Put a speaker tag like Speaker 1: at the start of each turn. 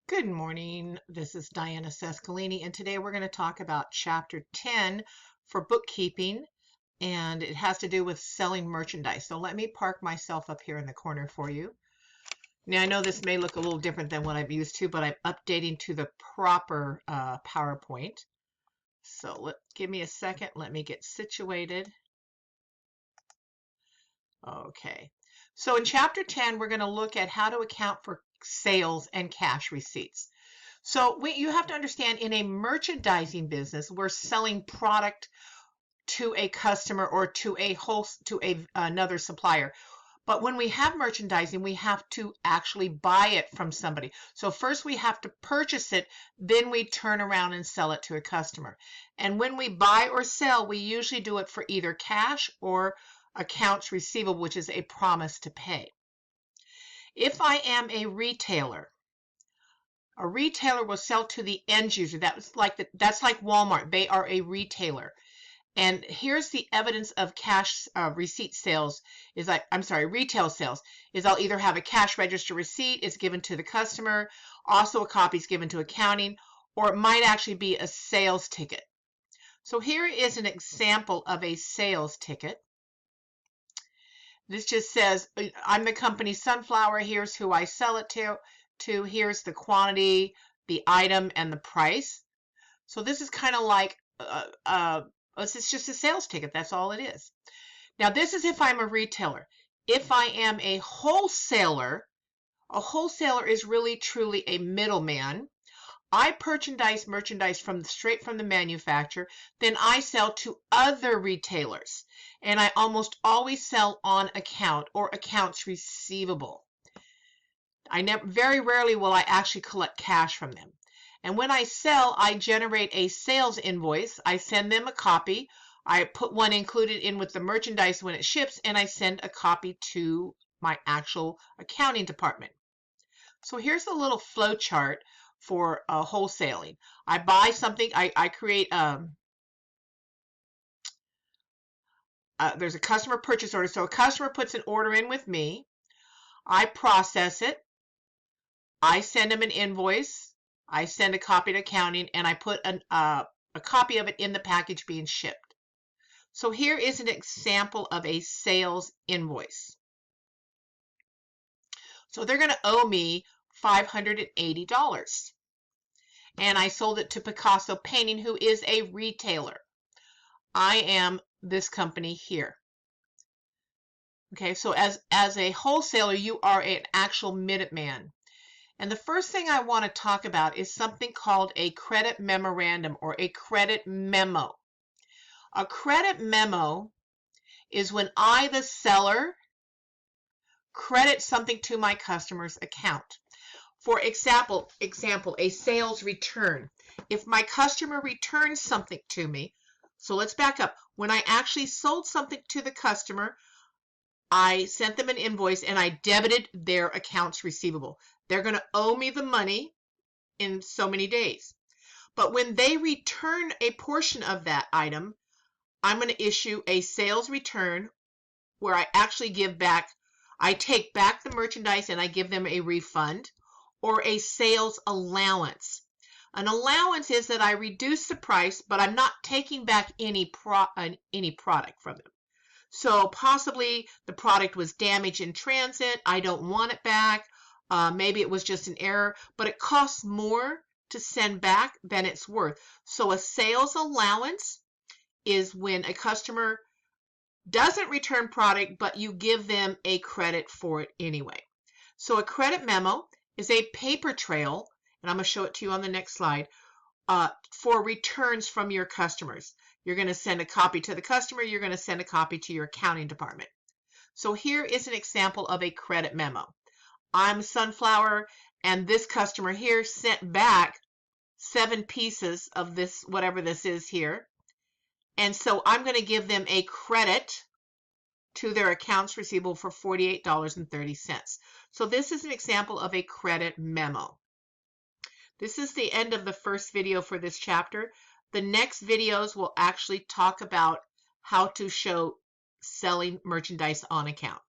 Speaker 1: Good morning. This is Diana Sescalini, and today we're going to talk about Chapter 10 for bookkeeping, and it has to do with selling merchandise. So let me park myself up here in the corner for you. Now, I know this may look a little different than what I'm used to, but I'm updating to the proper PowerPoint. So give me a second. Let me get situated. Okay. So in Chapter 10, we're going to look at how to account for sales and cash receipts. So you have to understand, in a merchandising business, we're selling product to a customer or to another supplier. But when we have merchandising, we have to actually buy it from somebody. So first we have to purchase it, then we turn around and sell it to a customer. And when we buy or sell, we usually do it for either cash or accounts receivable, which is a promise to pay. If I am a retailer will sell to the end user. That's like Walmart. They are a retailer. And here's the evidence of cash receipt sales retail sales is I'll either have a cash register receipt is given to the customer, also a copy is given to accounting, or it might actually be a sales ticket. So here is an example of a sales ticket. This just says, I'm the company Sunflower, here's who I sell it to, here's the quantity, the item, and the price. So this is kind of like, this is just a sales ticket, that's all it is. Now this is if I'm a retailer. If I am a wholesaler is really truly a middleman. I purchase merchandise straight from the manufacturer, then I sell to other retailers. And I almost always sell on account or accounts receivable. Very rarely will I actually collect cash from them. And when I sell, I generate a sales invoice. I send them a copy. I put one included in with the merchandise when it ships, and I send a copy to my actual accounting department. So here's a little flow chart for wholesaling. I buy something, I create, there's a customer purchase order. So a customer puts an order in with me. I process it. I send them an invoice. I send a copy to accounting, and I put a copy of it in the package being shipped. So here is an example of a sales invoice. So they're going to owe me $580. And I sold it to Picasso Painting, who is a retailer. I am this company here. Okay, so as a wholesaler, you are an actual middleman. And the first thing I want to talk about is something called a credit memorandum or a credit memo. A credit memo is when I, the seller, credit something to my customer's account. For example, a sales return. If my customer returns something to me, so let's back up. When I actually sold something to the customer, I sent them an invoice and I debited their accounts receivable. They're going to owe me the money in so many days. But when they return a portion of that item, I'm going to issue a sales return where I actually I take back the merchandise and I give them a refund, or a sales allowance. An allowance is that I reduce the price, but I'm not taking back any product from them. So possibly the product was damaged in transit. I don't want it back. Maybe it was just an error, but it costs more to send back than it's worth. So a sales allowance is when a customer doesn't return product, but you give them a credit for it anyway. So a credit memo is a paper trail, and I'm going to show it to you on the next slide, for returns from your customers. You're going to send a copy to the customer. You're going to send a copy to your accounting department. So here is an example of a credit memo. I'm Sunflower, and this customer here sent back 7 pieces of this, whatever this is here. And so I'm going to give them a credit to their accounts receivable for $48.30. So this is an example of a credit memo. This is the end of the first video for this chapter. The next videos will actually talk about how to show selling merchandise on account.